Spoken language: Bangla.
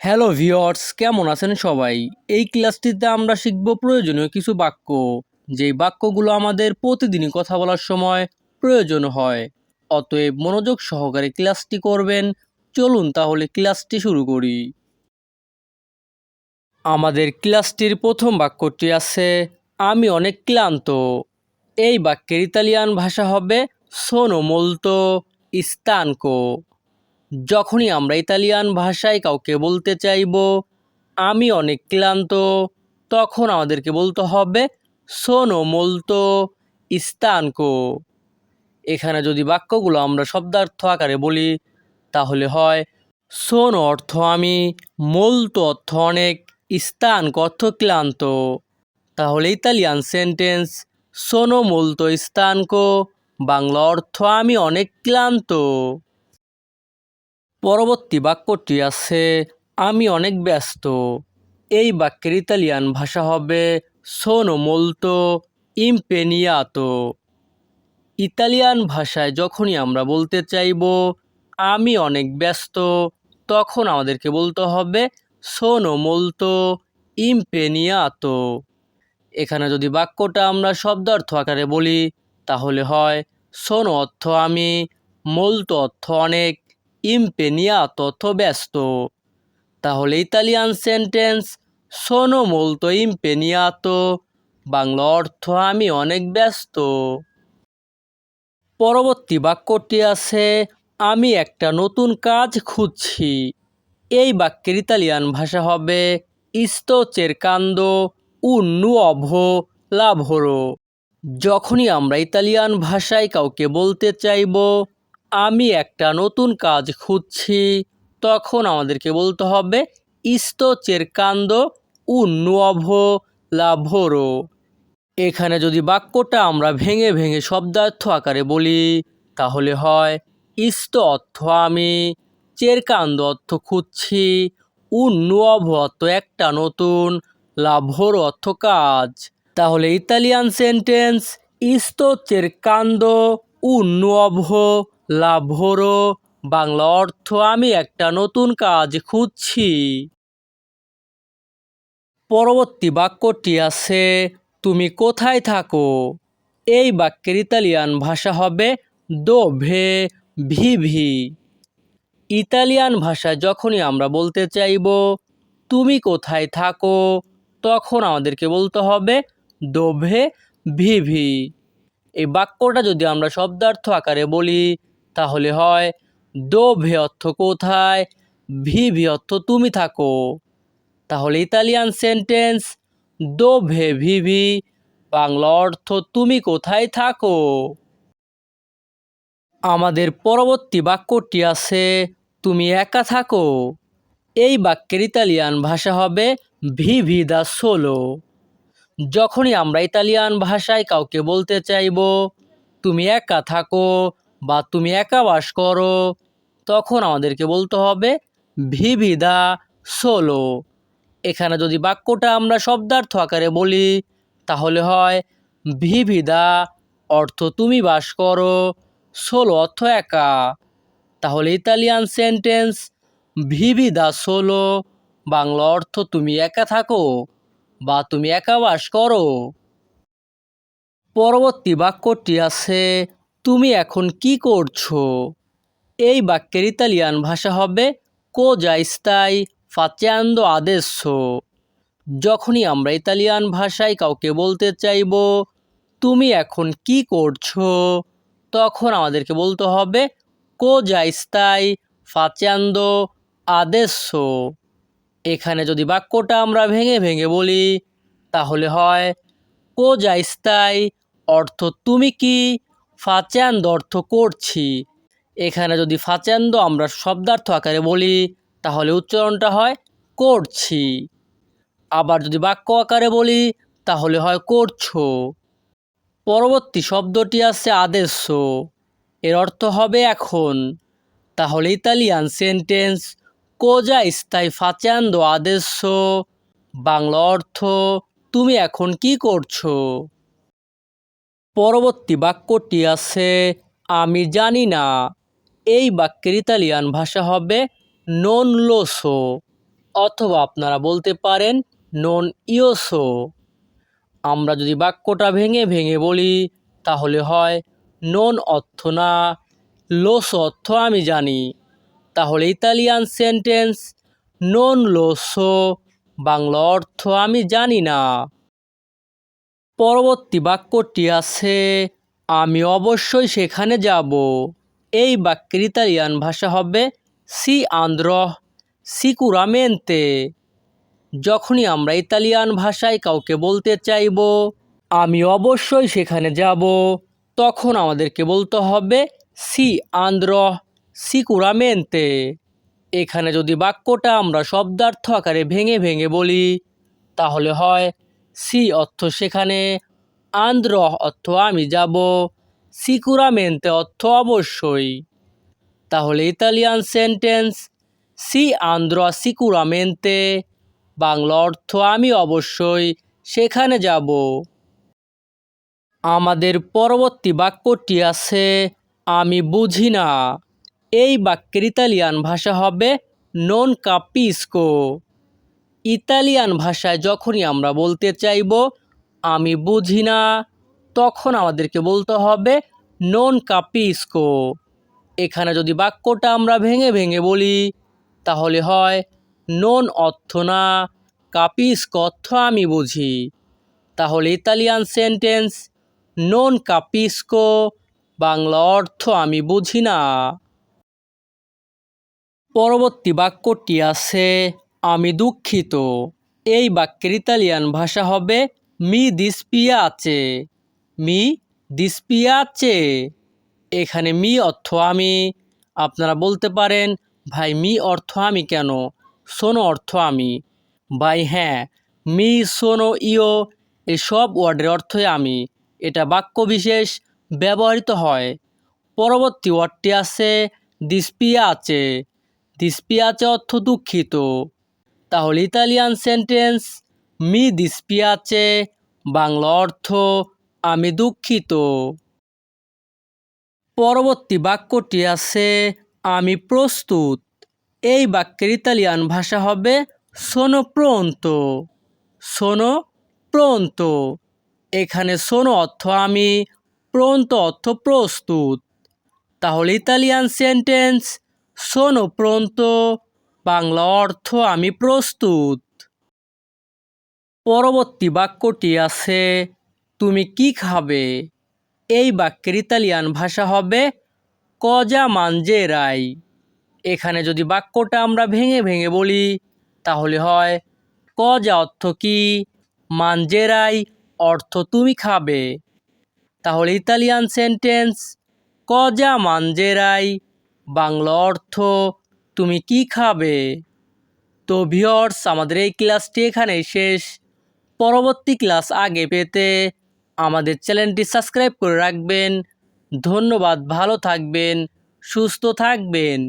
হ্যালো ভিউয়ার্স, কেমন আছেন সবাই? এই ক্লাসটিতে আমরা শিখব প্রয়োজনীয় কিছু বাক্য, যেই বাক্যগুলো আমাদের প্রতিদিনই কথা বলার সময় প্রয়োজন হয়। অতএব মনোযোগ সহকারে ক্লাসটি করবেন। চলুন তাহলে ক্লাসটি শুরু করি। আমাদের ক্লাসটির প্রথম বাক্যটি আছে, আমি অনেক ক্লান্ত। এই বাক্যের ইতালিয়ান ভাষা হবে সোনো মোলতো স্তানকো। যখনই আমরা ইতালিয়ান ভাষায় কাউকে বলতে চাইব আমি অনেক ক্লান্ত, তখন আমাদেরকে বলতে হবে সোনো মোলতো স্তানকো। এখানে যদি বাক্যগুলো আমরা শব্দার্থ আকারে বলি তাহলে হয় সোনো অর্থ আমি, মোলতো অর্থ অনেক, স্তানকো অর্থ ক্লান্ত। তাহলে ইতালিয়ান সেন্টেন্স সোনো মোলতো স্তানকো, বাংলা অর্থ আমি অনেক ক্লান্ত। পরবর্তী বাক্যটি আছে, আমি অনেক ব্যস্ত। এই বাক্যের ইতালিয়ান ভাষা হবে সোনো মোলতো ইম্পেনিয়াতো। ইতালিয়ান ভাষায় যখনই আমরা বলতে চাইব আমি অনেক ব্যস্ত, তখন আমাদেরকে বলতে হবে সোনো মোলতো ইম্পেনিয়াতো। এখানে যদি বাক্যটা আমরা শব্দার্থ আকারে বলি তাহলে হয় সোনো অর্থ আমি, মোলতো অর্থ অনেক, ইম্পেনিয়াতো অর্থ ব্যস্ত। তাহলে ইতালিয়ান সেন্টেন্স সোনো মোলতো ইম্পেনিয়াতো, বাংলা অর্থ আমি অনেক ব্যস্ত। পরবর্তী বাক্যটি আছে, আমি একটা নতুন কাজ খুঁজছি। এই বাক্যের ইতালিয়ান ভাষা হবে sto cercando un nuovo lavoro। যখনই আমরা ইতালিয়ান ভাষায় কাউকে বলতে চাইব আমি একটা নতুন কাজ খুঁজছি, তখন আমাদেরকে বলতে হবে sto cercando un nuovo lavoro। এখানে যদি বাক্যটা আমরা ভেঙে ভেঙে শব্দার্থ আকারে বলি তাহলে হয় sto অর্থ আমি, cercando অর্থ খুঁজছি, un nuovo অর্থ একটা নতুন, lavoro অর্থ কাজ। তাহলে Italian sentence sto cercando un nuovo lavoro, Bangla অর্থ আমি একটা নতুন কাজ খুঁজছি। পরবর্তী বাক্যটি আছে, তুমি কোথায় থাকো। এই বাক্যের ইতালিয়ান ভাষা হবে দোভে ভিভি। ইতালিয়ান ভাষায় যখনই আমরা বলতে চাইব তুমি কোথায় থাকো, তখন আমাদেরকে বলতে হবে দোভে ভিভি। এই বাক্যটা যদি আমরা শব্দার্থ আকারে বলি তাহলে হয় দোভে অর্থ কোথায়, ভিভি অর্থ তুমি থাকো। তাহলে ইতালিয়ান সেন্টেন্স দোভে ভিভি, বাংলা অর্থ তুমি কোথায় থাকো। আমাদের পরবর্তী বাক্যটি আছে, তুমি একা থাকো। এই বাক্যের ইতালিয়ান ভাষা হবে ভিভি দা সোলো। যখনই আমরা ইতালিয়ান ভাষায় কাউকে বলতে চাইব তুমি একা থাকো বা তুমি একা বাস করো, তখন আমাদেরকে বলতে হবে ভিভি দা সোলো। এখানে যদি বাক্যটা আমরা শব্দার্থ আকারে বলি তাহলে হয় ভিভি দা অর্থ তুমি বাস করো, সোলো অর্থ একা। তাহলে ইতালিয়ান সেন্টেন্স ভিভি দা সোলো, বাংলা অর্থ তুমি একা থাকো বা তুমি একা বাস করো। পরবর্তী বাক্যটি আছে, তুমি এখন কি করছো। এই বাক্যের ইতালিয়ান ভাষা হবে কোজা স্তাই ফাচেন্দো আদেsso। যখনই আমরা ইতালিয়ান ভাষায় কাউকে বলতে চাইব তুমি এখন কি করছো, তখন আমাদেরকে বলতে হবে কোজা স্তাই ফাচেন্দো আদেsso। এখানে যদি বাক্যটা আমরা ভেঙে ভেঙে বলি তাহলে হয় কোজা স্তাই অর্থ তুমি কি, ফাচেন্দো অর্থ করছি। এখানে যদি ফাচেন্দো আমরা শব্দার্থ আকারে বলি তাহলে উচ্চারণটা হয় করছি। আবার যদি বাক্য আকারে বলি তাহলে হয় করছো। পরবর্তী শব্দটি আছে আদেsso। এর অর্থ হবে এখন। তাহলে ইতালিয়ান সেন্টেন্স কোজা স্তাই ফাচেন্দো আদেsso, বাংলা অর্থ তুমি এখন কি করছো। পরবর্তী বাক্যটি আছে আমি জানি না। এই বাক্যের ইতালিয়ান ভাষা হবে নন লো সো। অথবা আপনারা বলতে পারেন নন ইও সো। আমরা যদি বাক্যটা ভেঙে ভেঙে বলি তাহলে হয় নন অর্থ না, লোস অর্থ আমি জানি। তাহলে ইতালিয়ান সেন্টেন্স নন লো সো, বাংলা অর্থ আমি জানি না। পরবর্তী বাক্যটি আছে আমি অবশ্যই সেখানে যাব। এই বাক্যের ইতালিয়ান ভাষা হবে সি আন্দ্রো সিকুরামেন্তে। যখনই আমরা ইতালিয়ান ভাষায় কাউকে বলতে চাইব আমি অবশ্যই সেখানে যাব, তখন আমাদেরকে বলতে হবে সি আন্দ্রো সিকুরামেন্তে। এখানে যদি বাক্যটা আমরা শব্দার্থ আকারে ভেঙে ভেঙে বলি তাহলে হয় সি অর্থ সেখানে, আন্দ্রো অর্থ আমি যাব, সিকুরামেন্তে অর্থ অবশ্যই। তাহলে ইতালিয়ান সেন্টেন্স সি আন্দ্রো সিকুরামেন্তে, বাংলা অর্থ আমি অবশ্যই সেখানে যাব। আমাদের পরবর্তী বাক্যটি আছে আমি বুঝি না। এই বাক্যের ইতালিয়ান ভাষা হবে নন কাপিসকো। ইতালিয়ান ভাষায় যখনই আমরা বলতে চাইব আমি বুঝি না, তখন আমাদেরকে বলতে হবে নন কাপিসকো। এখানে যদি বাক্যটা আমরা ভেঙে ভেঙে বলি তাহলে হয় নন অর্থ না, কাপিসকো অর্থ আমি বুঝি। তাহলে ইতালিয়ান সেন্টেন্স নন কাপিসকো, বাংলা অর্থ আমি বুঝি না। পরবর্তী বাক্যটি আছে আমি দুঃখিত। এই বাক্যের ইতালিয়ান ভাষা হবে মি দিস্পিয়াচে। মি দিস্পিয়াচে। এখানে মি অর্থ আমি। আপনারা বলতে পারেন ভাই মি অর্থ আমি কেন, সোনো অর্থ আমি। ভাই হ্যাঁ, মি সোনো ইও এসব ওয়ার্ডের অর্থই আমি, এটা বাক্য বিশেষ ব্যবহৃত হয়। পরবর্তী ওয়ার্ডটি আছে দিস্পিয়াচে। দিস্পিয়াচে অর্থ দুঃখিত। তাহলে ইতালিয়ান সেন্টেন্স মি দিস্পিয়াচে, বাংলা অর্থ আমি দুঃখিত। পরবর্তী বাক্যটি আছে আমি প্রস্তুত। এই বাক্যের ইতালিয়ান ভাষা হবে সোনো প্রোন্তো। সোনো প্রোন্তো। এখানে সোনো অর্থ আমি, প্রোন্তো অর্থ প্রস্তুত। তাহলে ইতালিয়ান সেন্টেন্স সোনো প্রোন্তো, বাংলা অর্থ আমি প্রস্তুত। পরবর্তী বাক্যটি আছে তুমি কি খাবে। এই বাক্যের ইতালিয়ান ভাষা হবে কজা মানজেরাই। এখানে যদি বাক্যটা আমরা ভেঙে ভেঙে বলি তাহলে হয় কজা অর্থ কি, মানজেরাই অর্থ তুমি খাবে। তাহলে ইতালিয়ান সেন্টেন্স কজা মানজেরাই, বাংলা অর্থ তুমি কি খাবে। তো ভিউয়ার্স, আমাদের এই ক্লাসটি এখানেই শেষ। পরবর্তী ক্লাস আগে পেতে আমাদের চ্যানেলটি সাবস্ক্রাইব করে রাখবেন। ধন্যবাদ, ভালো থাকবেন, সুস্থ থাকবেন।